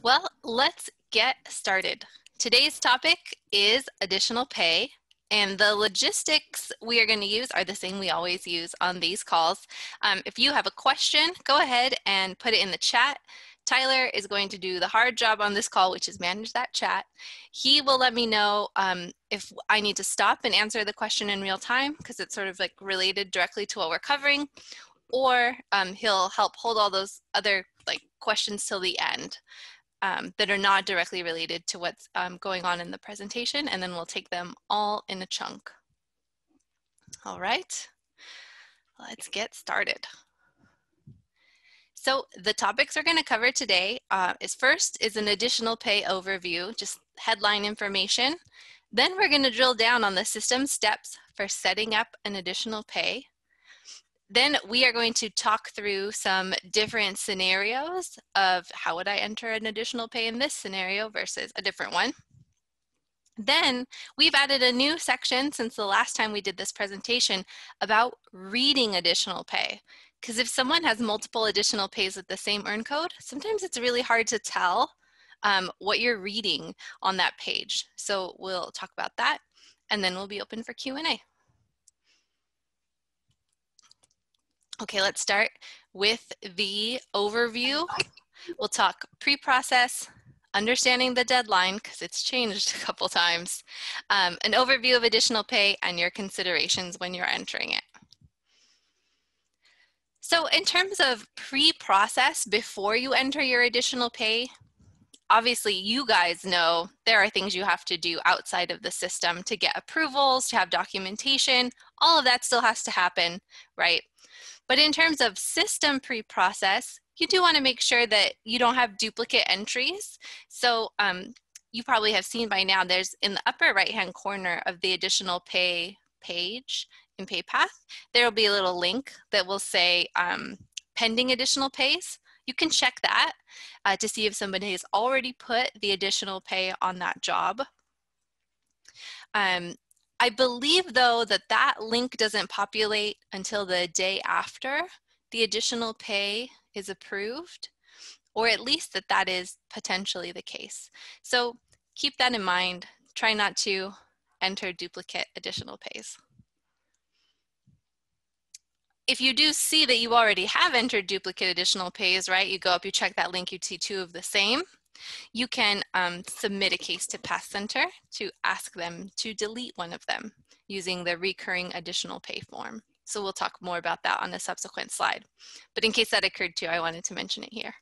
Well, let's get started. Today's topic is additional pay, and the logistics we are going to use are the same we always use on these calls. If you have a question, go ahead and put it in the chat. Tyler is going to do the hard job on this call, which is manage that chat. He will let me know if I need to stop and answer the question in real time, because it's sort of like related directly to what we're covering, or he'll help hold all those other questions till the end. That are not directly related to what's going on in the presentation, and then we'll take them all in a chunk. All right, let's get started. So the topics we're going to cover today is an additional pay overview, just headline information. Then we're going to drill down on the system steps for setting up an additional pay. Then we are going to talk through some different scenarios of how would I enter an additional pay in this scenario versus a different one. Then we've added a new section since the last time we did this presentation about reading additional pay. Because if someone has multiple additional pays with the same earn code, sometimes it's really hard to tell what you're reading on that page. So we'll talk about that, and then we'll be open for Q&A. Okay, let's start with the overview. We'll talk pre-process, understanding the deadline, because it's changed a couple times, an overview of additional pay, and your considerations when you're entering it. So in terms of pre-process, before you enter your additional pay, obviously you guys know there are things you have to do outside of the system to get approvals, to have documentation. All of that still has to happen, right? But in terms of system pre-process, you do want to make sure that you don't have duplicate entries. So you probably have seen by now, there's in the upper right-hand corner of the additional pay page in UCPath, there will be a little link that will say pending additional pays. You can check that to see if somebody has already put the additional pay on that job. I believe, though, that that link doesn't populate until the day after the additional pay is approved, or at least that is potentially the case. So keep that in mind. Try not to enter duplicate additional pays. If you do see that you already have entered duplicate additional pays, right, you go up, you check that link, you see two of the same, you can submit a case to Path Center to ask them to delete one of them using the recurring additional pay form. So we'll talk more about that on a subsequent slide. But in case that occurred too, I wanted to mention it here.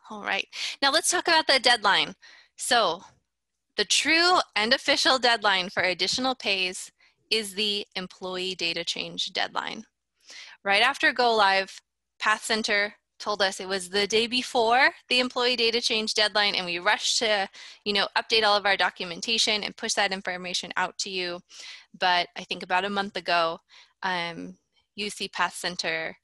All right, now let's talk about the deadline. So the true and official deadline for additional pays is the employee data change deadline. Right after go live, Path Center told us it was the day before the employee data change deadline, and we rushed to, update all of our documentation and push that information out to you. But I think about a month ago, UCPath Center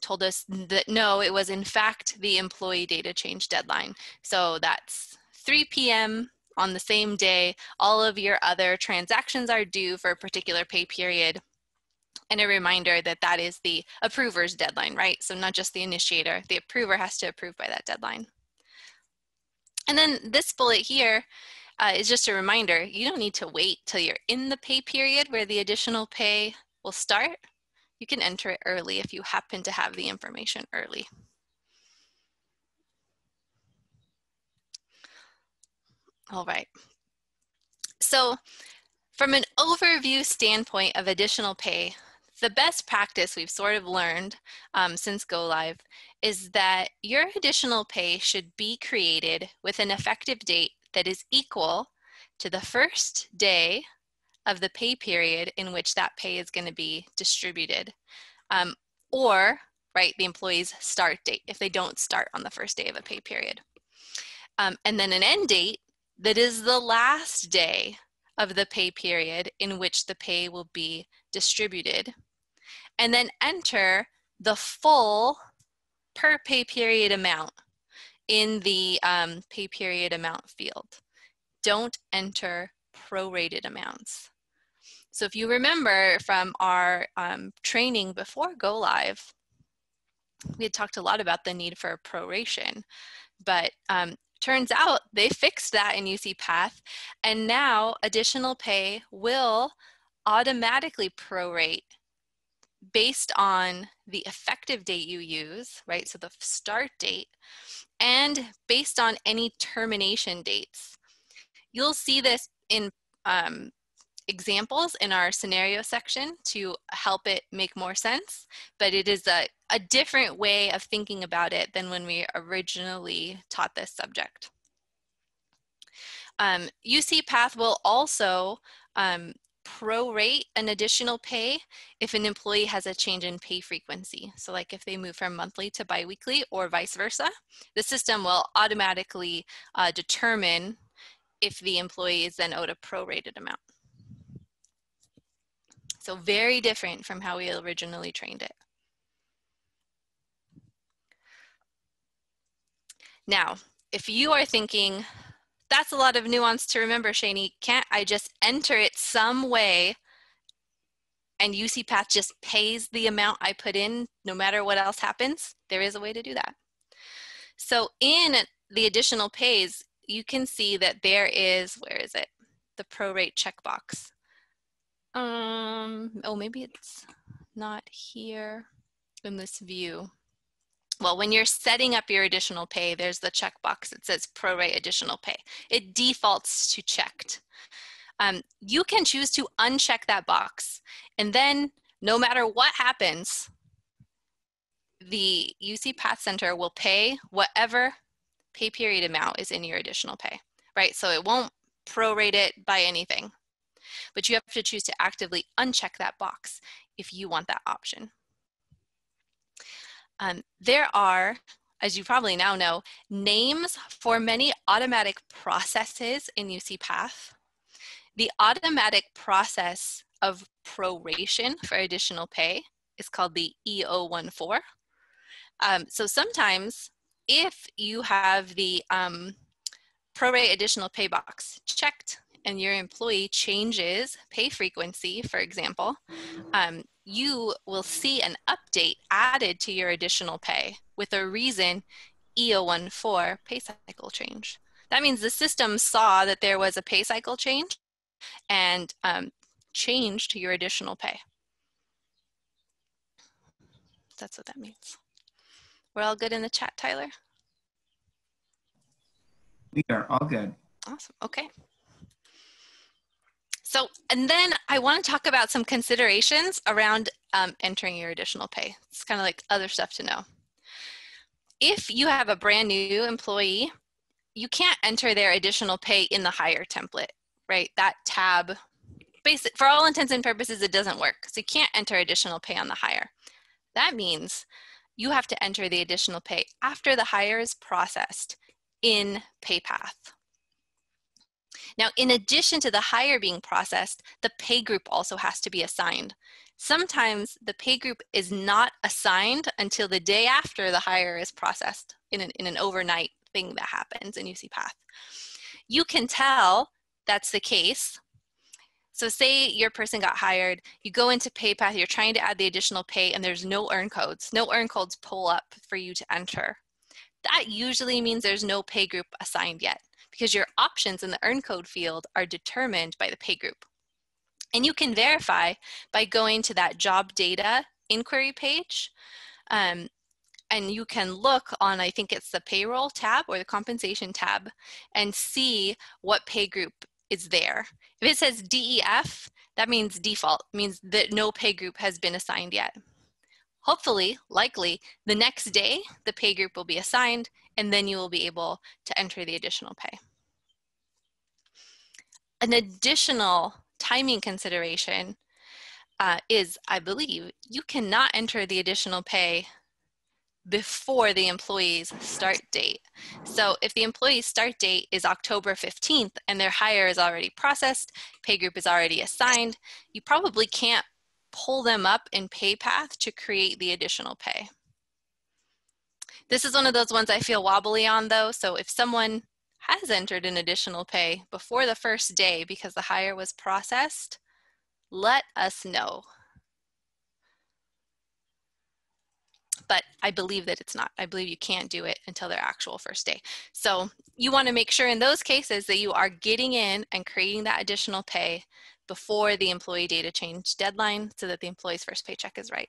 told us that no, it was in fact the employee data change deadline. So that's 3 p.m. on the same day. All of your other transactions are due for a particular pay period. And a reminder that that is the approver's deadline, right? So not just the initiator, the approver has to approve by that deadline. And then this bullet here is just a reminder, you don't need to wait till you're in the pay period where the additional pay will start. You can enter it early if you happen to have the information early. All right. So from an overview standpoint of additional pay, the best practice we've sort of learned since Go Live is that your additional pay should be created with an effective date that is equal to the first day of the pay period in which that pay is going to be distributed, or the employee's start date if they don't start on the first day of a pay period. And then an end date that is the last day of the pay period in which the pay will be distributed. And then enter the full per pay period amount in the pay period amount field. Don't enter prorated amounts. So if you remember from our training before Go Live, we had talked a lot about the need for proration, but turns out they fixed that in UCPath, and now additional pay will automatically prorate based on the effective date you use, right? So the start date, and based on any termination dates. You'll see this in examples in our scenario section to help it make more sense, but it is a different way of thinking about it than when we originally taught this subject. UCPath will also prorate an additional pay if an employee has a change in pay frequency. So like if they move from monthly to biweekly or vice versa, the system will automatically determine if the employee is then owed a prorated amount. So very different from how we originally trained it. Now, if you are thinking, that's a lot of nuance to remember, Shani, can't I just enter it some way and UCPath just pays the amount I put in no matter what else happens? There is a way to do that. So in the additional pays, you can see that there is, where is it? The prorate checkbox. Oh, maybe it's not here in this view. Well, when you're setting up your additional pay, there's the checkbox that says prorate additional pay. It defaults to checked. You can choose to uncheck that box, and then no matter what happens, the UCPath Center will pay whatever pay period amount is in your additional pay, right? So it won't prorate it by anything, but you have to choose to actively uncheck that box if you want that option. There are, as you probably now know, names for many automatic processes in UCPath. The automatic process of proration for additional pay is called the EO14. So sometimes if you have the prorate additional pay box checked and your employee changes pay frequency, for example, you will see an update added to your additional pay with a reason EO14 pay cycle change. That means the system saw that there was a pay cycle change and changed your additional pay. That's what that means. We're all good in the chat, Tyler? We are all good. Awesome, okay. So, and then I want to talk about some considerations around entering your additional pay. It's kind of like other stuff to know. If you have a brand new employee, you can't enter their additional pay in the hire template, right? That tab, for all intents and purposes, it doesn't work. So you can't enter additional pay on the hire. That means you have to enter the additional pay after the hire is processed in PayPath. Now, in addition to the hire being processed, the pay group also has to be assigned. Sometimes the pay group is not assigned until the day after the hire is processed in an overnight thing that happens in UCPath. You can tell that's the case. So say your person got hired, you go into PayPath, you're trying to add the additional pay and there's no earn codes. No earn codes pull up for you to enter. That usually means there's no pay group assigned yet, because your options in the earn code field are determined by the pay group. And you can verify by going to that job data inquiry page, and you can look on, I think it's the payroll tab or the compensation tab, and see what pay group is there. If it says DEF, that means default, means that no pay group has been assigned yet. Hopefully, likely, the next day, the pay group will be assigned, and then you will be able to enter the additional pay. An additional timing consideration is, I believe, you cannot enter the additional pay before the employee's start date. So if the employee's start date is October 15th and their hire is already processed, pay group is already assigned, you probably can't pull them up in PayPath to create the additional pay. This is one of those ones I feel wobbly on though, so if someone has entered an additional pay before the first day because the hire was processed, let us know. but I believe that it's not. I believe you can't do it until their actual first day. So you want to make sure in those cases that you are getting in and creating that additional pay before the employee data change deadline so that the employee's first paycheck is right.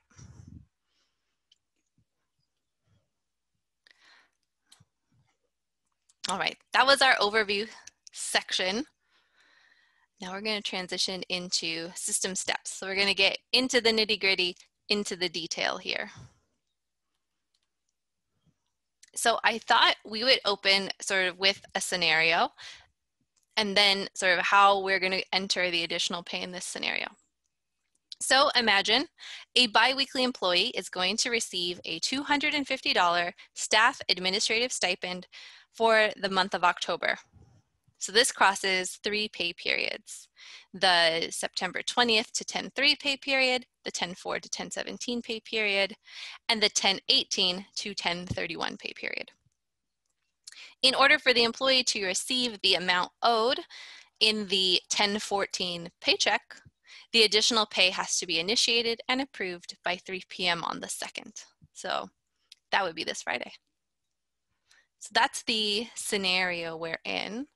All right, that was our overview section. Now we're going to transition into system steps. So we're going to get into the nitty-gritty, into the detail here. So I thought we would open sort of with a scenario and then sort of how we're going to enter the additional pay in this scenario. So imagine a biweekly employee is going to receive a $250 staff administrative stipend for the month of October. So this crosses 3 pay periods: the September 20th to 10/3 pay period, the 10/4 to 10/17 pay period, and the 10/18 to 10/31 pay period. In order for the employee to receive the amount owed in the 10/14 paycheck, the additional pay has to be initiated and approved by 3 p.m. on the 2nd. So that would be this Friday. So that's the scenario we're in.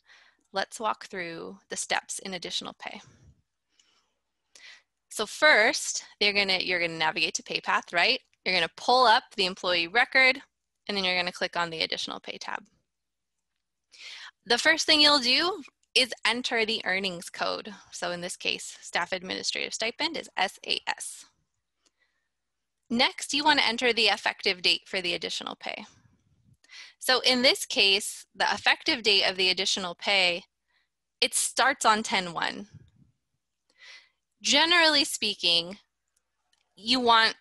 Let's walk through the steps in additional pay. So first, you're gonna navigate to PayPath, right? You're gonna pull up the employee record, and then you're gonna click on the additional pay tab. The first thing you'll do is enter the earnings code. So in this case, staff administrative stipend is SAS. Next, you want to enter the effective date for the additional pay. So in this case, the effective date of the additional pay, it starts on 10/1. Generally speaking, you want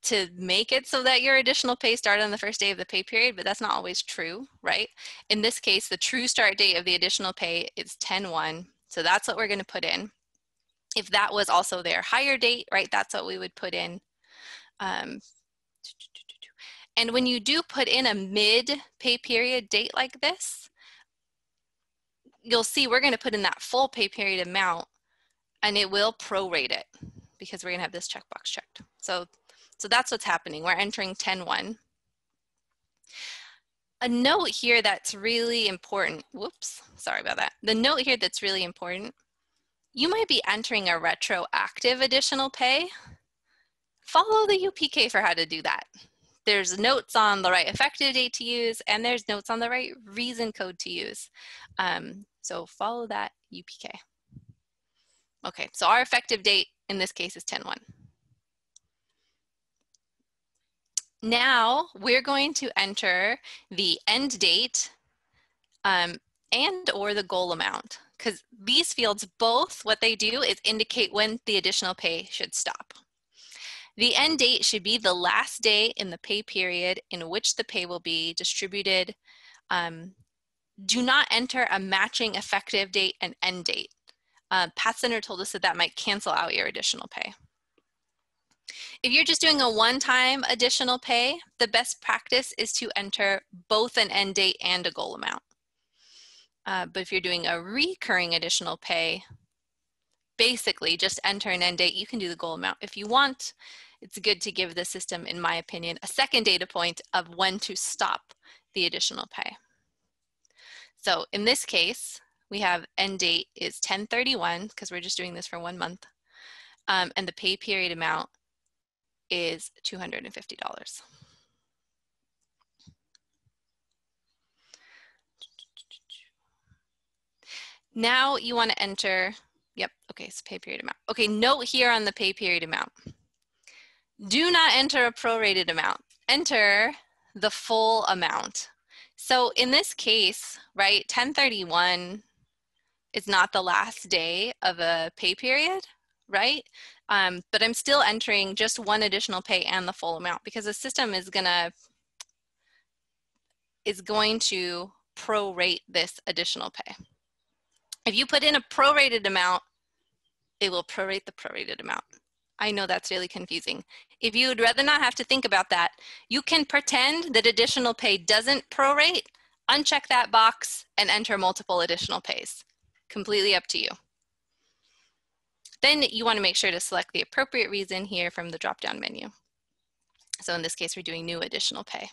to make it so that your additional pay started on the first day of the pay period, but that's not always true, right? In this case, the true start date of the additional pay is 10/1, so that's what we're going to put in. If that was also their hire date, right, that's what we would put in. And when you do put in a mid-pay period date like this, you'll see we're going to put in that full pay period amount, and it will prorate it because we're going to have this checkbox checked. So that's what's happening. We're entering 10/1. A note here that's really important. Whoops, sorry about that. The note here that's really important, you might be entering a retroactive additional pay. Follow the UPK for how to do that. There's notes on the right effective date to use, and there's notes on the right reason code to use. So follow that UPK. Okay, so our effective date in this case is 10/1. Now we're going to enter the end date and or the goal amount, because these fields both, what they do is indicate when the additional pay should stop. The end date should be the last day in the pay period in which the pay will be distributed. Do not enter a matching effective date and end date. Path Center told us that that might cancel out your additional pay. If you're just doing a one-time additional pay, the best practice is to enter both an end date and a goal amount. But if you're doing a recurring additional pay, basically just enter an end date. You can do the goal amount if you want. It's good to give the system, in my opinion, a second data point of when to stop the additional pay. So in this case, we have end date is 10/31 because we're just doing this for 1 month. And the pay period amount is $250. Now you want to enter, yep, okay, so pay period amount. Okay, note here on the pay period amount. Do not enter a prorated amount. Enter the full amount. So in this case, right, 10/31 is not the last day of a pay period, right? But I'm still entering just one additional pay and the full amount because the system is going to prorate this additional pay. If you put in a prorated amount, it will prorate the prorated amount. I know that's really confusing. If you would rather not have to think about that, you can pretend that additional pay doesn't prorate, uncheck that box, and enter multiple additional pays. Completely up to you. Then you want to make sure to select the appropriate reason here from the drop-down menu. So in this case, we're doing new additional pay.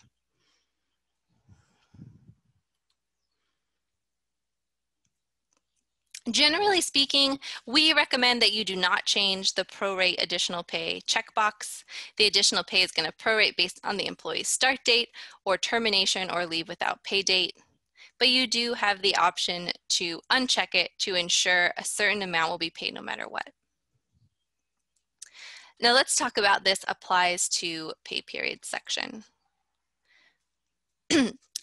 Generally speaking, we recommend that you do not change the prorate additional pay checkbox. The additional pay is going to prorate based on the employee's start date or termination or leave without pay date. But you do have the option to uncheck it to ensure a certain amount will be paid no matter what. Now let's talk about this applies to pay period section.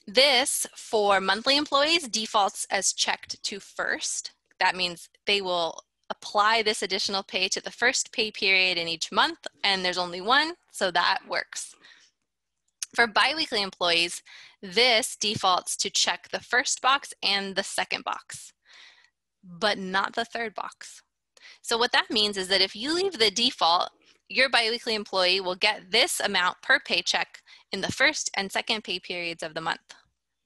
This, for monthly employees, defaults as checked to first. That means they will apply this additional pay to the first pay period in each month, and there's only one, so that works. For biweekly employees, this defaults to check the first box and the second box, but not the third box. So what that means is that if you leave the default, your biweekly employee will get this amount per paycheck in the first and second pay periods of the month,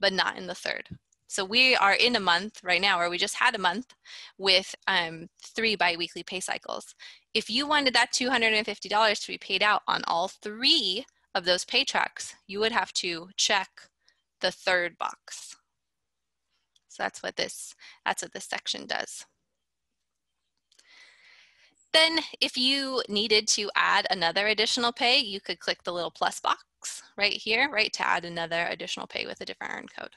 but not in the third. So we are in a month right now, or we just had a month with 3 biweekly pay cycles. If you wanted that $250 to be paid out on all 3 of those paychecks, you would have to check the third box. So that's what this section does. Then if you needed to add another additional pay, you could click the little plus box right here, right, to add another additional pay with a different earn code.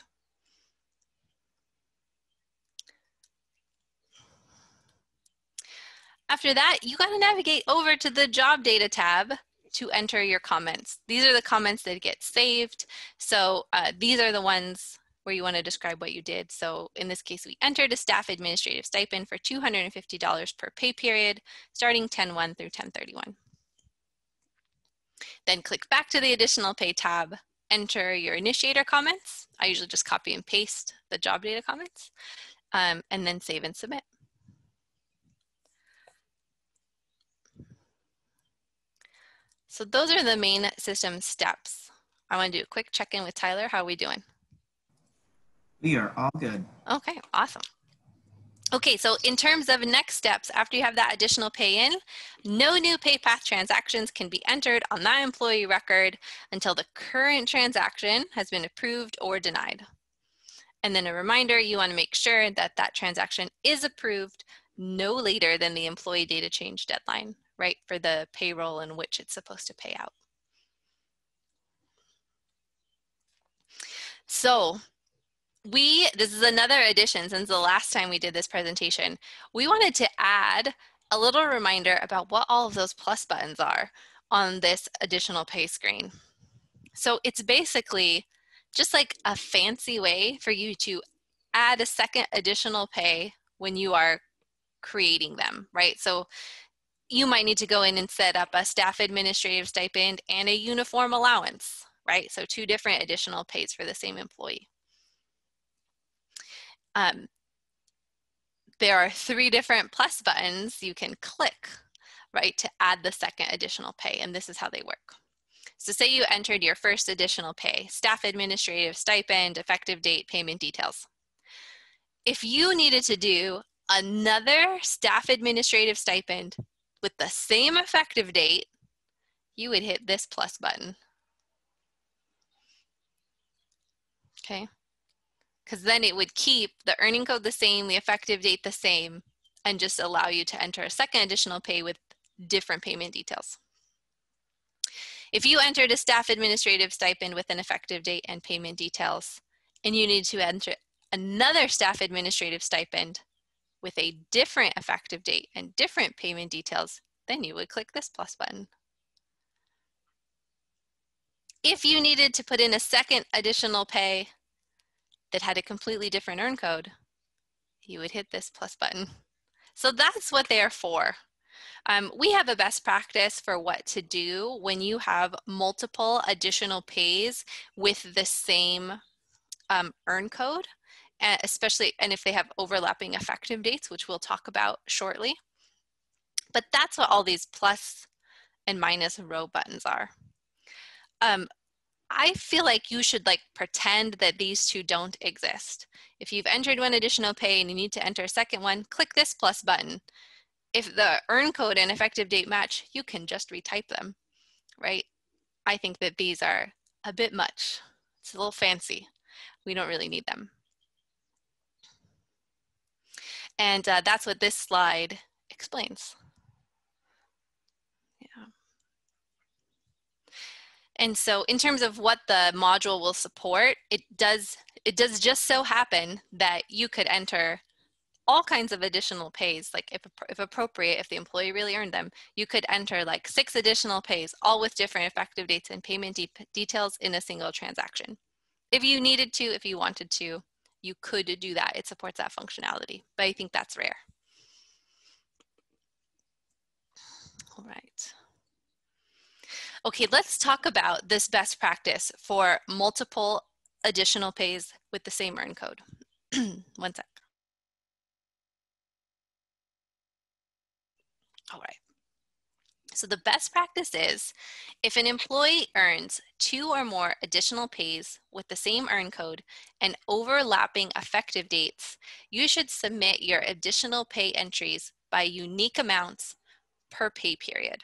After that, you got to navigate over to the job data tab to enter your comments. These are the comments that get saved. So these are the ones where you want to describe what you did. So in this case, we entered a staff administrative stipend for $250 per pay period, starting 10/1 through 10/31. Then click back to the additional pay tab, enter your initiator comments. I usually just copy and paste the job data comments, and then save and submit. So those are the main system steps. I want to do a quick check-in with Tyler. How are we doing? We are all good. Okay, awesome. Okay, so in terms of next steps, after you have that additional pay in, no new PayPath transactions can be entered on that employee record until the current transaction has been approved or denied. And then a reminder, you want to make sure that that transaction is approved no later than the employee data change deadline, right, for the payroll in which it's supposed to pay out. So this is another addition since the last time we did this presentation. We wanted to add a little reminder about what all of those plus buttons are on this additional pay screen. So it's basically just like a fancy way for you to add a second additional pay when you are creating them, right? So you might need to go in and set up a staff administrative stipend and a uniform allowance, right? So 2 different additional pays for the same employee. There are 3 different plus buttons you can click, right, to add the second additional pay, and this is how they work. So say you entered your first additional pay, staff administrative stipend, effective date, payment details. If you needed to do another staff administrative stipend with the same effective date, you would hit this plus button. Okay, because then it would keep the earning code the same, the effective date the same, and just allow you to enter a second additional pay with different payment details. If you entered a staff administrative stipend with an effective date and payment details, and you need to enter another staff administrative stipend with a different effective date and different payment details, then you would click this plus button. If you needed to put in a second additional pay that had a completely different earn code, you would hit this plus button. So that's what they're for. We have a best practice for what to do when you have multiple additional pays with the same earn code, especially, and if they have overlapping effective dates, which we'll talk about shortly. But that's what all these plus and minus row buttons are. I feel like you should pretend that these 2 don't exist. If you've entered one additional pay and you need to enter a second one, click this plus button. If the earn code and effective date match, you can just retype them, right? I think that these are a bit much. It's a little fancy. We don't really need them. And that's what this slide explains. Yeah. And so in terms of what the module will support, it does just so happen that you could enter all kinds of additional pays, like if appropriate, if the employee really earned them, you could enter like 6 additional pays, all with different effective dates and payment details in a single transaction. If you needed to, if you wanted to, you could do that. It supports that functionality, but I think that's rare. All right. Okay, let's talk about this best practice for multiple additional pays with the same earn code. One sec. All right. So the best practice is if an employee earns 2 or more additional pays with the same earn code and overlapping effective dates, you should submit your additional pay entries by unique amounts per pay period.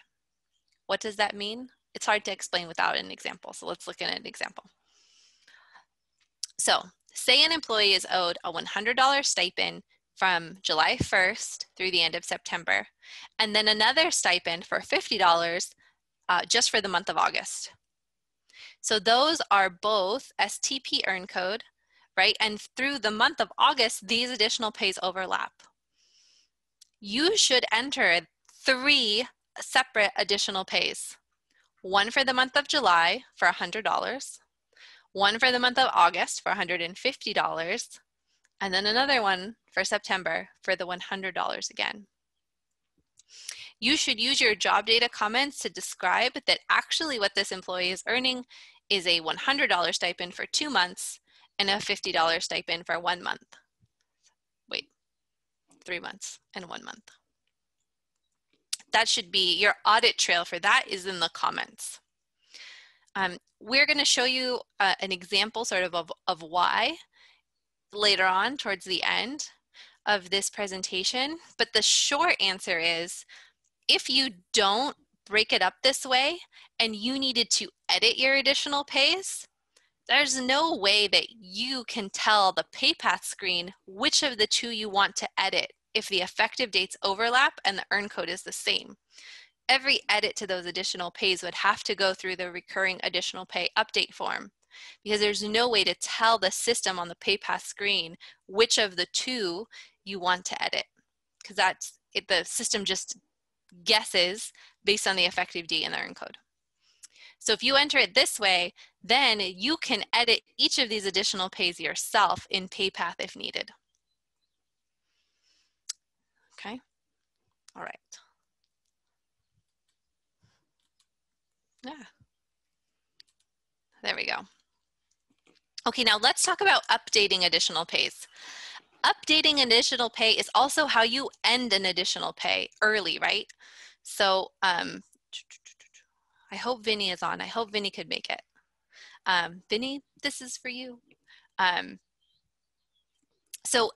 What does that mean? It's hard to explain without an example. So let's look at an example. So say an employee is owed a $100 stipend from July 1st through the end of September, and then another stipend for $50 just for the month of August. So those are both STP earn code, right? And through the month of August, these additional pays overlap. You should enter 3 separate additional pays. One for the month of July for $100, one for the month of August for $150, and then another one for September for the $100 again. You should use your job data comments to describe that actually what this employee is earning is a $100 stipend for 2 months and a $50 stipend for 1 month. Wait, 3 months and 1 month. That should be your audit trail for that is in the comments. We're going to show you an example sort of why later on towards the end of this presentation, but the short answer is if you don't break it up this way and you needed to edit your additional pays, there's no way that you can tell the PayPath screen which of the 2 you want to edit if the effective dates overlap and the earn code is the same. Every edit to those additional pays would have to go through the recurring additional pay update form because there's no way to tell the system on the PayPath screen which of the 2 you want to edit because that's it, the system just guesses based on the effective date and the earn code. So if you enter it this way, then you can edit each of these additional pays yourself in PayPath if needed. Okay, all right. Yeah, there we go. Okay, now let's talk about updating additional pays. Updating additional pay is also how you end an additional pay early, right? So I hope Vinny is on. I hope Vinny could make it. Vinny, this is for you. So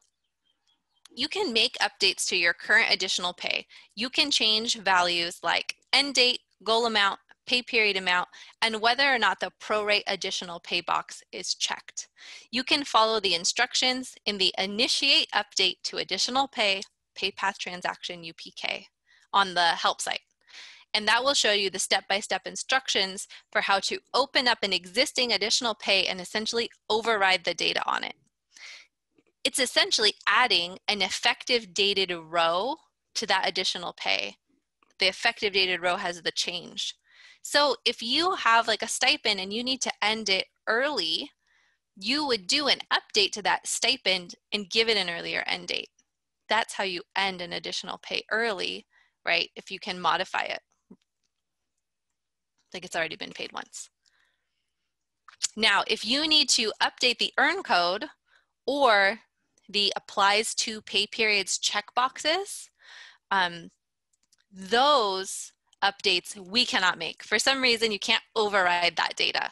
you can make updates to your current additional pay. You can change values like end date, goal amount, pay period amount, and whether or not the prorate additional pay box is checked. You can follow the instructions in the Initiate Update to Additional Pay PayPath Transaction UPK on the help site. And that will show you the step-by-step instructions for how to open up an existing additional pay and essentially override the data on it. It's essentially adding an effective dated row to that additional pay. The effective dated row has the change. So if you have like a stipend and you need to end it early, you would do an update to that stipend and give it an earlier end date. That's how you end an additional pay early, right? If you can modify it, like it's already been paid once. Now, if you need to update the earn code or the applies to pay periods checkboxes, those updates we cannot make. For some reason, you can't override that data.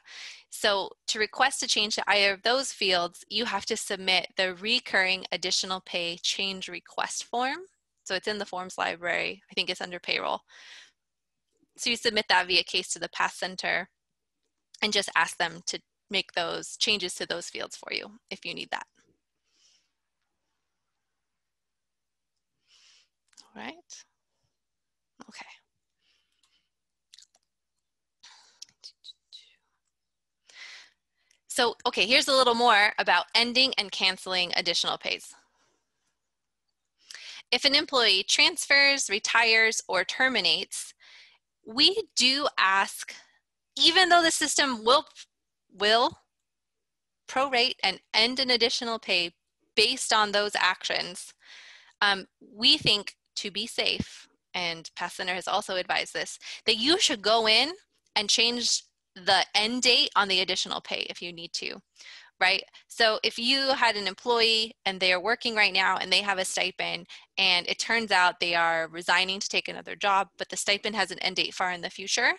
So to request a change to either of those fields, you have to submit the recurring additional pay change request form. So it's in the forms library. I think it's under payroll. So you submit that via case to the Path Center. and just ask them to make those changes to those fields for you if you need that. All right. Okay. So, okay, here's a little more about ending and canceling additional pays. If an employee transfers, retires, or terminates, we do ask, even though the system will prorate and end an additional pay based on those actions, we think, to be safe, and Path Center has also advised this, that you should go in and change the end date on the additional pay if you need to, right? So if you had an employee and they are working right now and they have a stipend and it turns out they are resigning to take another job, but the stipend has an end date far in the future,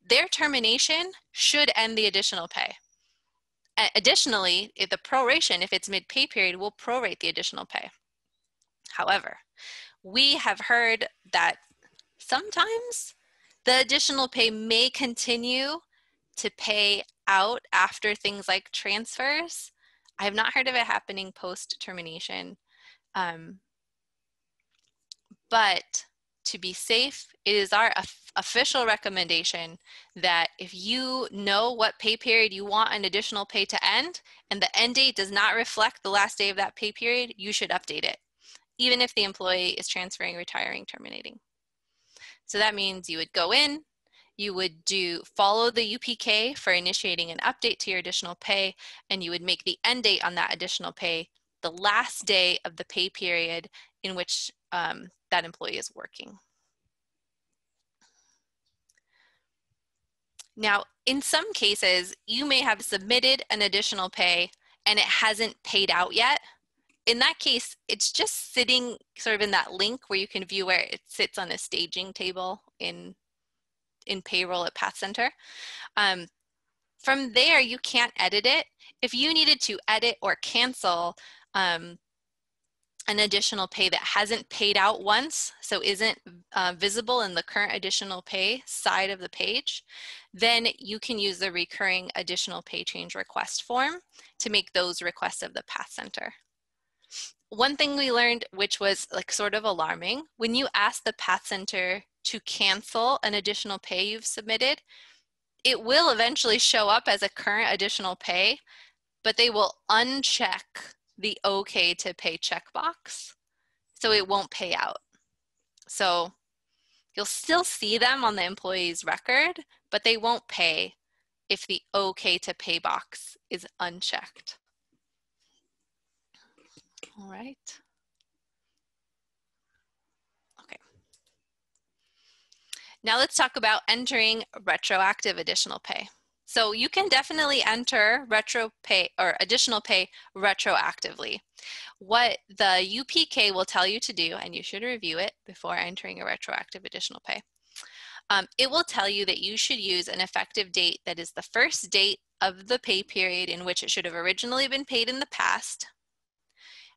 their termination should end the additional pay. Additionally, if the proration, if it's mid-pay period, will prorate the additional pay. However, we have heard that sometimes the additional pay may continue to pay out after things like transfers. I have not heard of it happening post-termination, but to be safe, it is our official recommendation that if you know what pay period you want an additional pay to end, and the end date does not reflect the last day of that pay period, you should update it, even if the employee is transferring, retiring, terminating. So that means you would go in, you would follow the UPK for initiating an update to your additional pay, and you would make the end date on that additional pay the last day of the pay period in which that employee is working. Now, in some cases, you may have submitted an additional pay and it hasn't paid out yet. In that case, it's just sitting sort of in that link where you can view where it sits on a staging table in payroll at Path Center. From there, you can't edit it. If you needed to edit or cancel an additional pay that hasn't paid out once, so isn't visible in the current additional pay side of the page, then you can use the recurring additional pay change request form to make those requests of the Path Center. One thing we learned, which was like sort of alarming, when you ask the Path Center to cancel an additional pay you've submitted, it will eventually show up as a current additional pay, but they will uncheck the OK to pay checkbox, so it won't pay out. So you'll still see them on the employee's record, but they won't pay if the OK to pay box is unchecked. All right. Okay. Now let's talk about entering retroactive additional pay. So you can definitely enter retro pay or additional pay retroactively. What the UPK will tell you to do, and you should review it before entering a retroactive additional pay, it will tell you that you should use an effective date that is the first date of the pay period in which it should have originally been paid in the past.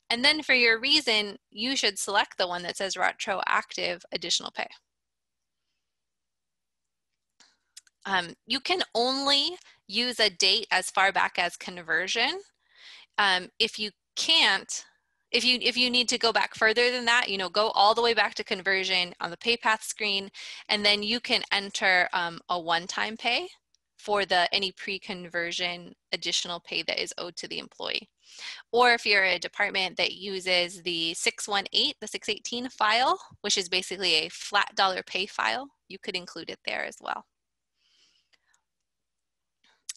And then for your reason, you should select the one that says retroactive additional pay. You can only use a date as far back as conversion. If you can't, if you need to go back further than that, go all the way back to conversion on the PayPath screen, and then you can enter a one-time pay for any pre-conversion additional pay that is owed to the employee. Or if you're a department that uses the 618, the 618 file, which is basically a flat dollar pay file, you could include it there as well.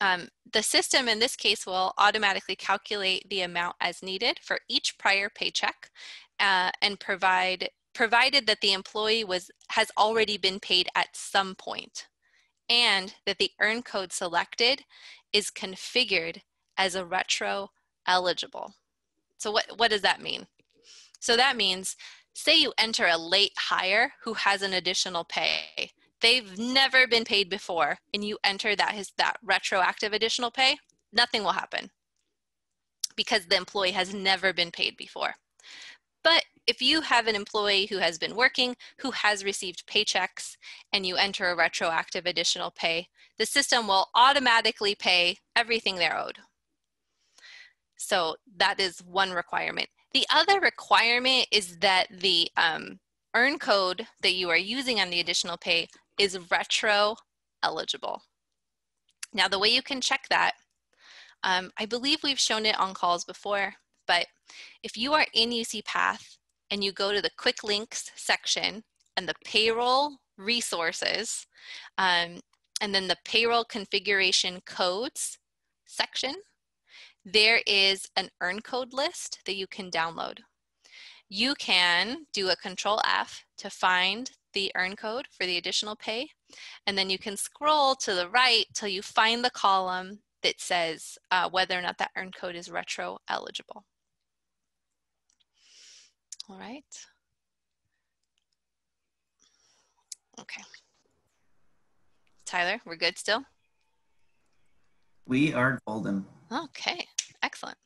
The system in this case will automatically calculate the amount as needed for each prior paycheck and provided that the employee has already been paid at some point and that the earn code selected is configured as a retro eligible. So what does that mean? So that means, say you enter a late hire who has an additional pay. They've never been paid before, and you enter that retroactive additional pay, nothing will happen because the employee has never been paid before. But if you have an employee who has been working, who has received paychecks, and you enter a retroactive additional pay, the system will automatically pay everything they're owed. So that is one requirement. The other requirement is that the earn code that you are using on the additional pay is retro eligible. Now, the way you can check that, I believe we've shown it on calls before, but if you are in UCPath and you go to the quick links section and the payroll resources, and then the payroll configuration codes section, there is an earn code list that you can download. You can do a Control F to find the earn code for the additional pay, and then you can scroll to the right till you find the column that says whether or not that earn code is retro eligible. All right. Okay. Tyler, we're good still? We are golden. Okay, excellent.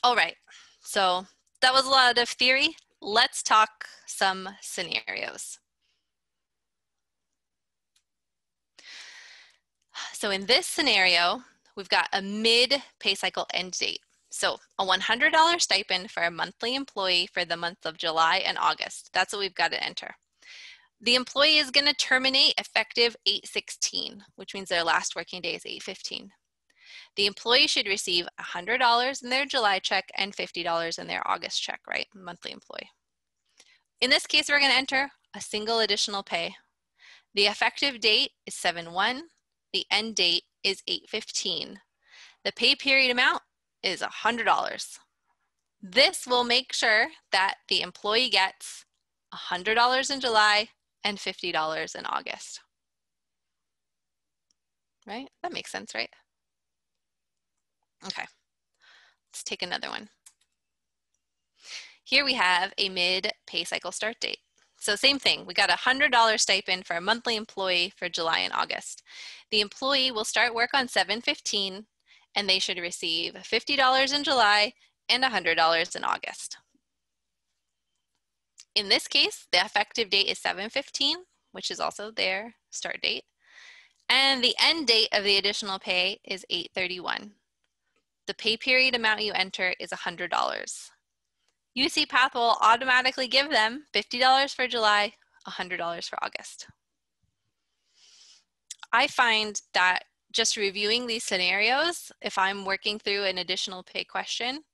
All right, so that was a lot of theory. Let's talk some scenarios. So in this scenario, we've got a mid-pay cycle end date. So a $100 stipend for a monthly employee for the month of July and August. That's what we've got to enter. The employee is going to terminate effective 8/16, which means their last working day is 8/15. The employee should receive $100 in their July check and $50 in their August check, right? Monthly employee. In this case, we're going to enter a single additional pay. The effective date is 7/1. The end date is 8/15. The pay period amount is $100. This will make sure that the employee gets $100 in July and $50 in August. Right? That makes sense, right? Okay, let's take another one. Here we have a mid-pay cycle start date. So same thing, we got a $100 stipend for a monthly employee for July and August. The employee will start work on 7/15 and they should receive $50 in July and $100 in August. In this case, the effective date is 7/15, which is also their start date. And the end date of the additional pay is 8/31. The pay period amount you enter is $100. UCPath will automatically give them $50 for July, $100 for August. I find that just reviewing these scenarios, if I'm working through an additional pay question,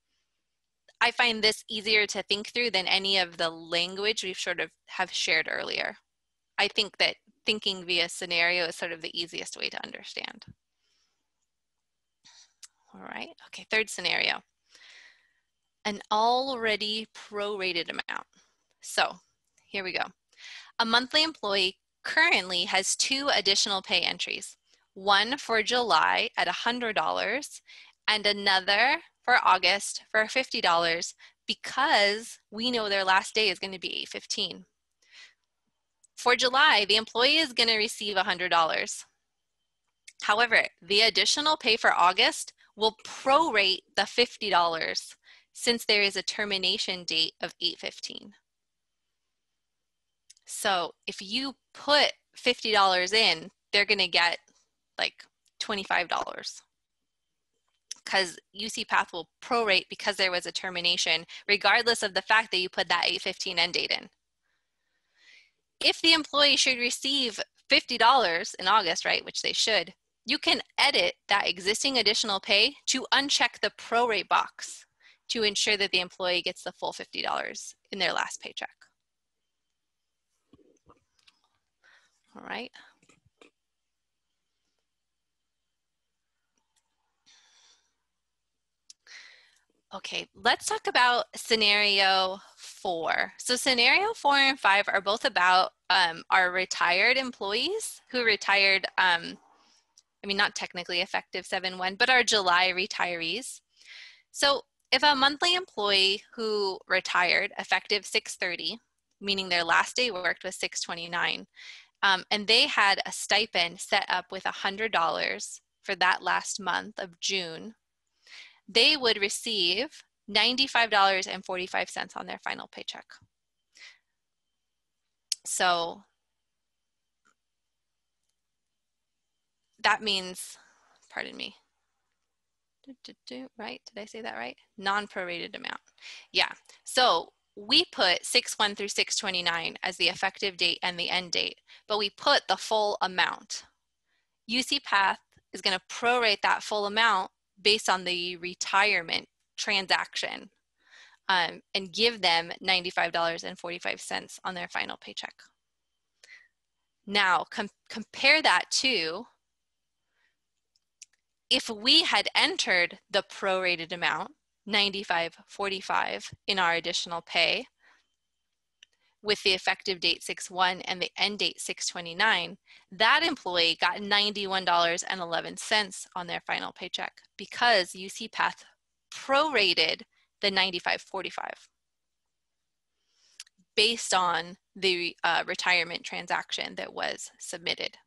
I find this easier to think through than any of the language we've sort of have shared earlier. I think that thinking via scenario is sort of the easiest way to understand. All right, okay, third scenario. An already prorated amount. So here we go. A monthly employee currently has 2 additional pay entries, one for July at $100 and another for August for $50 because we know their last day is going to be 8/15. For July, the employee is going to receive $100. However, the additional pay for August will prorate the $50 since there is a termination date of 8/15. So if you put $50 in, they're going to get like $25 because UCPath will prorate because there was a termination, regardless of the fact that you put that 8/15 end date in. If the employee should receive $50 in August, right, which they should, you can edit that existing additional pay to uncheck the prorate box to ensure that the employee gets the full $50 in their last paycheck. All right. Okay, let's talk about scenario 4. So scenario 4 and 5 are both about our retired employees who retired, I mean, not technically effective 7/1, but our July retirees. So if a monthly employee who retired effective 6/30, meaning their last day worked was 6/29, and they had a stipend set up with $100 for that last month of June, they would receive $95.45 on their final paycheck. So that means, pardon me, right? Did I say that right? Non-prorated amount. Yeah. So we put 6/1 through 6/29 as the effective date and the end date, but we put the full amount. UCPath is going to prorate that full amount based on the retirement transaction and give them $95.45 on their final paycheck. Now, compare that to if we had entered the prorated amount, $95.45, in our additional pay with the effective date 6/1 and the end date 6/29, that employee got $91.11 on their final paycheck because UCPath prorated the $95.45 based on the retirement transaction that was submitted.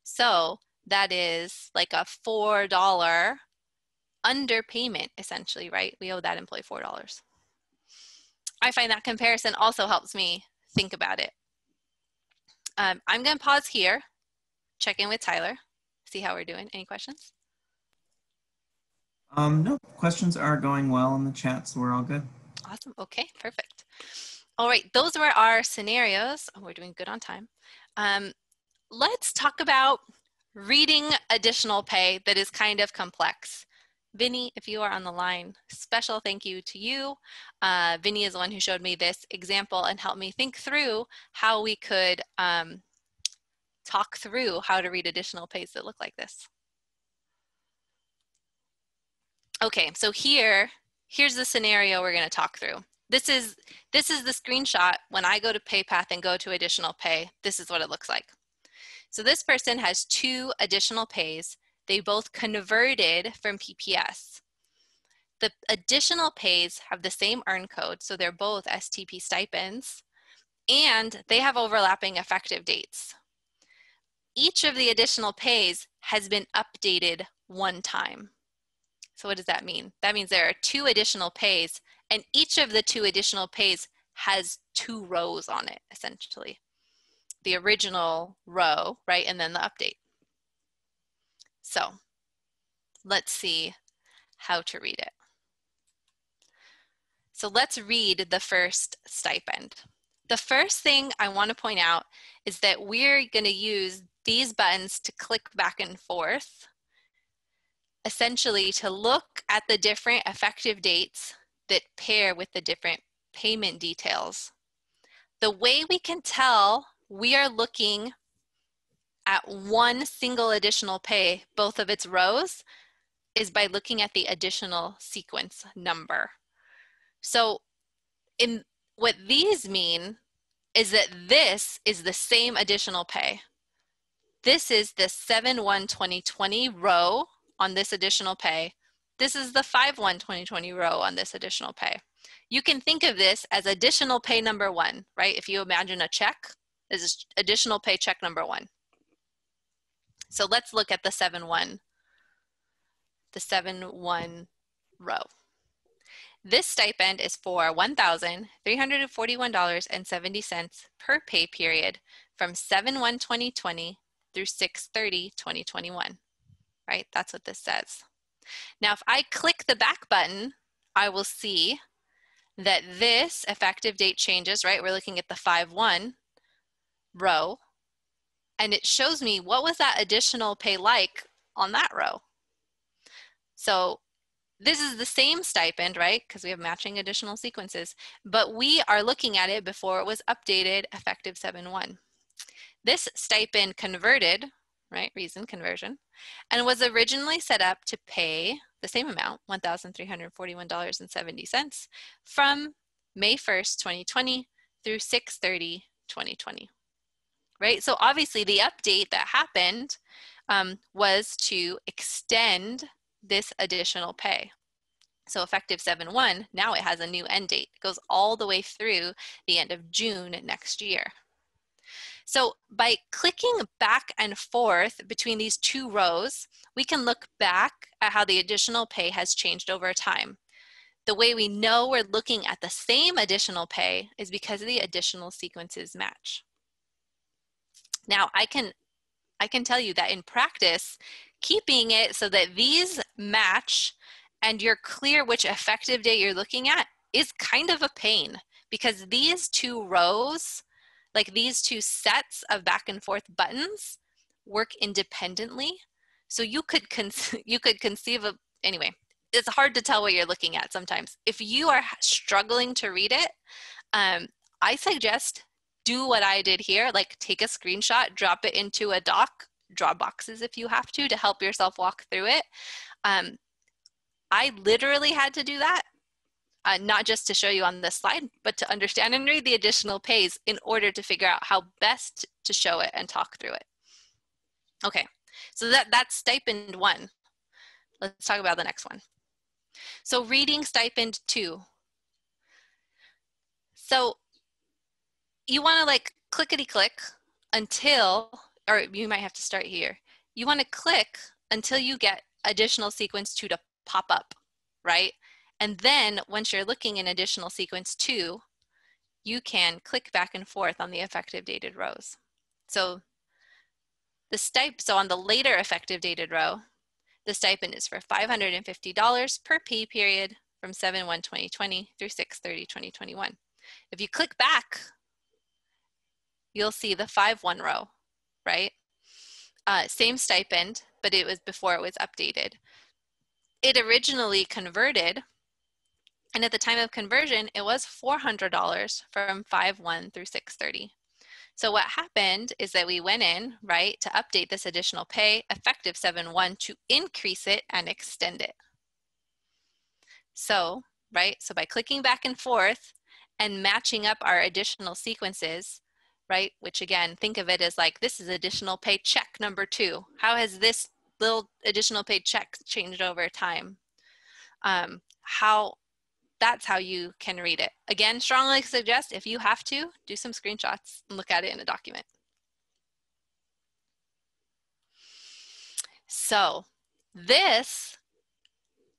So that is like a $4 underpayment, essentially, right? We owe that employee $4. I find that comparison also helps me think about it. I'm going to pause here, check in with Tyler, see how we're doing. Any questions? No, questions are going well in the chat, so we're all good. Awesome. Okay, perfect. All right, those were our scenarios. Oh, we're doing good on time. Let's talk about reading additional pay that is kind of complex. Vinny, if you are on the line, special thank you to you. Vinny is the one who showed me this example and helped me think through how we could talk through how to read additional pays that look like this. Okay, so here's the scenario we're going to talk through. This is the screenshot when I go to PayPath and go to additional pay. This is what it looks like. So this person has 2 additional pays. They both converted from PPS. The additional pays have the same earn code, so they're both STP stipends, and they have overlapping effective dates. Each of the additional pays has been updated 1 time. So what does that mean? That means there are 2 additional pays, and each of the 2 additional pays has 2 rows on it, essentially. The original row, right, and then the update. So let's see how to read it. So let's read the first stipend. The first thing I want to point out is that we're going to use these buttons to click back and forth, essentially to look at the different effective dates that pair with the different payment details. The way we can tell we are looking at one single additional pay, both of its rows, is by looking at the additional sequence number. So what these mean is that this is the same additional pay. This is the 7/1/2020 row on this additional pay. This is the 5/1/2020 row on this additional pay. You can think of this as additional pay number 1, right? If you imagine a check, this is additional pay check number 1. So let's look at the 7/1 row. This stipend is for $1,341.70 per pay period from 7/1/2020 through 6/30/2021, right? That's what this says. Now, if I click the back button, I will see that this effective date changes, right? We're looking at the 5/1 row, and it shows me what was that additional pay like on that row. So this is the same stipend, right? Because we have matching additional sequences, but we are looking at it before it was updated effective 7/1. This stipend converted, right, reason conversion, and was originally set up to pay the same amount, $1,341.70, from May 1st, 2020 through 6/30/2020, right? So obviously the update that happened was to extend this additional pay. So effective 7/1, now it has a new end date. It goes all the way through the end of June next year. So by clicking back and forth between these two rows, we can look back at how the additional pay has changed over time. The way we know we're looking at the same additional pay is because the additional sequences match. Now, I can tell you that in practice, keeping it so that these match and you're clear which effective date you're looking at is kind of a pain, because these two rows, like these two sets of back and forth buttons, work independently. So you could conceive of, anyway, it's hard to tell what you're looking at sometimes. If you are struggling to read it, I suggest do what I did here, like take a screenshot, drop it into a doc, draw boxes if you have to help yourself walk through it. I literally had to do that, not just to show you on this slide, but to understand and read the additional pays in order to figure out how best to show it and talk through it. Okay, so that's stipend 1. Let's talk about the next one. So reading stipend 2. So you want to like clickety click until, or you might have to start here. You want to click until you get additional sequence 2 to pop up, right? And then once you're looking in additional sequence 2, you can click back and forth on the effective dated rows. So so on the later effective dated row, the stipend is for $550 per pay period from 7/1/2020 through 6/30/2021. If you click back, you'll see the 5/1 row, right? Same stipend, but it was before it was updated. It originally converted, and at the time of conversion, it was $400 from 5/1 through 6/30. So what happened is that we went in, right, to update this additional pay effective 7/1 to increase it and extend it. So, right, so by clicking back and forth and matching up our additional sequences, right, which again, think of it as like, this is additional pay check number 2. How has this little additional pay check changed over time? That's how you can read it. Again, strongly suggest if you have to, do some screenshots and look at it in a document. So this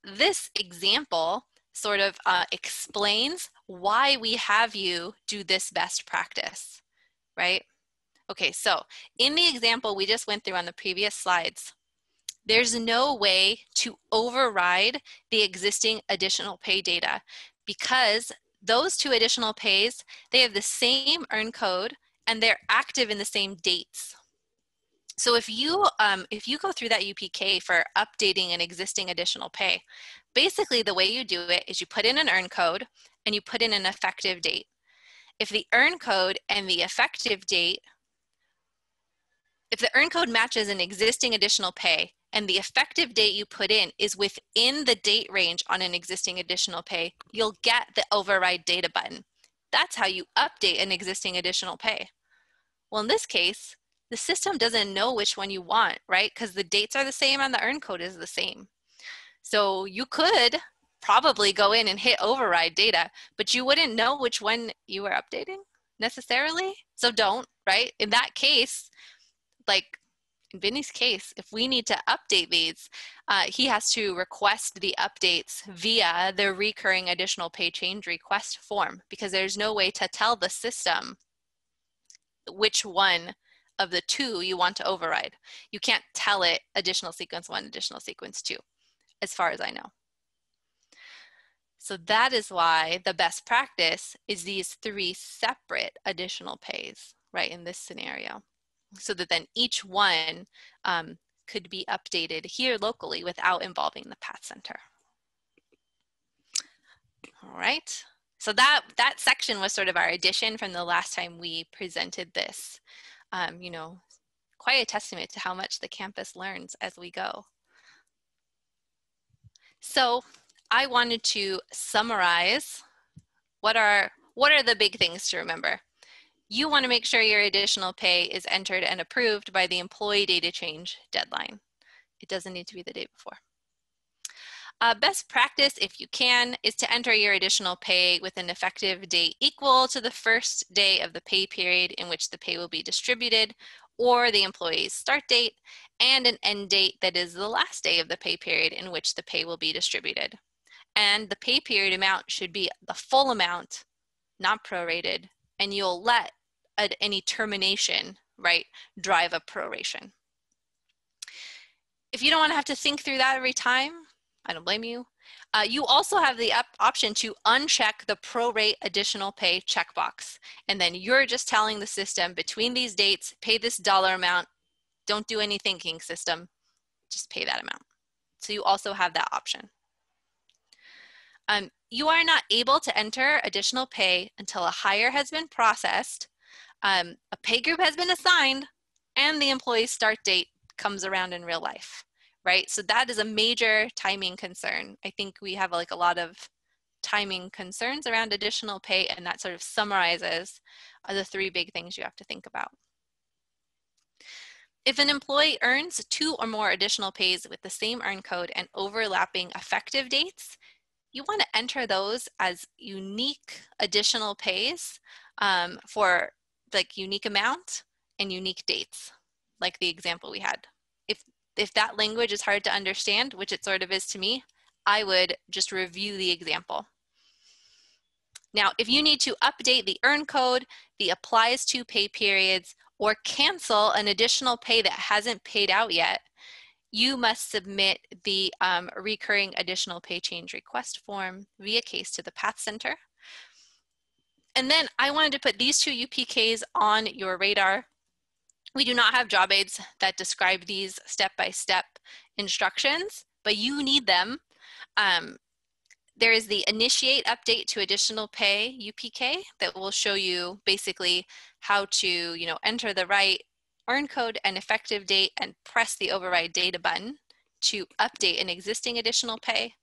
example sort of explains why we have you do this best practice, right? Okay, so in the example we just went through on the previous slides, there's no way to override the existing additional pay data because those two additional pays, they have the same earn code and they're active in the same dates. So if you go through that UPK for updating an existing additional pay, basically the way you do it is you put in an earn code and you put in an effective date. If the earn code and the effective date, if the earn code matches an existing additional pay and the effective date you put in is within the date range on an existing additional pay, you'll get the override data button. That's how you update an existing additional pay. Well, in this case, the system doesn't know which one you want, right? Because the dates are the same and the earn code is the same. So you could probably go in and hit override data, but you wouldn't know which one you were updating necessarily. So don't, right? In that case, like in Vinny's case, if we need to update these, he has to request the updates via the recurring additional pay change request form because there's no way to tell the system which one of the two you want to override. You can't tell it additional sequence 1, additional sequence 2, as far as I know. So that is why the best practice is these 3 separate additional pays, right, in this scenario, so that then each one could be updated here locally without involving the Path Center. All right, so that section was sort of our addition from the last time we presented this. You know, quite a testament to how much the campus learns as we go. So I wanted to summarize what are the big things to remember. You want to make sure your additional pay is entered and approved by the employee data change deadline. It doesn't need to be the day before. Best practice, if you can, is to enter your additional pay with an effective date equal to the first day of the pay period in which the pay will be distributed, or the employee's start date, and an end date that is the last day of the pay period in which the pay will be distributed. And the pay period amount should be the full amount, not prorated, and you'll let any termination, right, drive a proration. If you don't want to have to think through that every time, I don't blame you. You also have the option to uncheck the prorate additional pay checkbox. And then you're just telling the system between these dates, pay this dollar amount. Don't do any thinking, system. Just pay that amount. So you also have that option. You are not able to enter additional pay until a hire has been processed, a pay group has been assigned, and the employee's start date comes around in real life, right? So that is a major timing concern. I think we have like a lot of timing concerns around additional pay, and that sort of summarizes the 3 big things you have to think about. If an employee earns 2 or more additional pays with the same earn code and overlapping effective dates, you want to enter those as unique additional pays for like unique amount and unique dates, like the example we had. If that language is hard to understand, which it sort of is to me, I would just review the example. Now, if you need to update the earn code, the applies to pay periods, or cancel an additional pay that hasn't paid out yet, you must submit the recurring additional pay change request form via case to the Path Center. And then I wanted to put these 2 UPKs on your radar. We do not have job aids that describe these step-by-step instructions, but you need them. There is the initiate update to additional pay UPK that will show you basically how to, enter the right earn code and effective date and press the override data button to update an existing additional pay,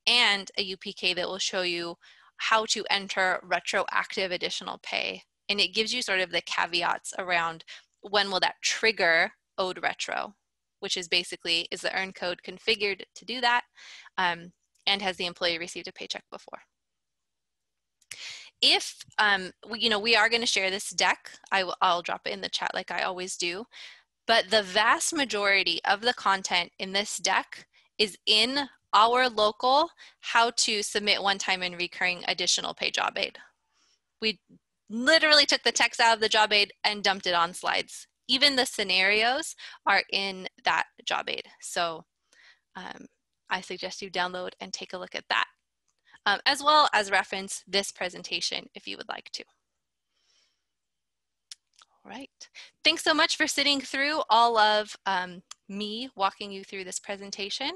and a UPK that will show you how to enter retroactive additional pay. And it gives you sort of the caveats around when will that trigger owed retro, which is basically, is the earn code configured to do that? And has the employee received a paycheck before? If, we are going to share this deck, I'll drop it in the chat like I always do, but the vast majority of the content in this deck is in our local how to submit one-time and recurring additional pay job aid. We literally took the text out of the job aid and dumped it on slides. Even the scenarios are in that job aid. So I suggest you download and take a look at that, as well as reference this presentation if you would like to. All right. Thanks so much for sitting through all of me walking you through this presentation.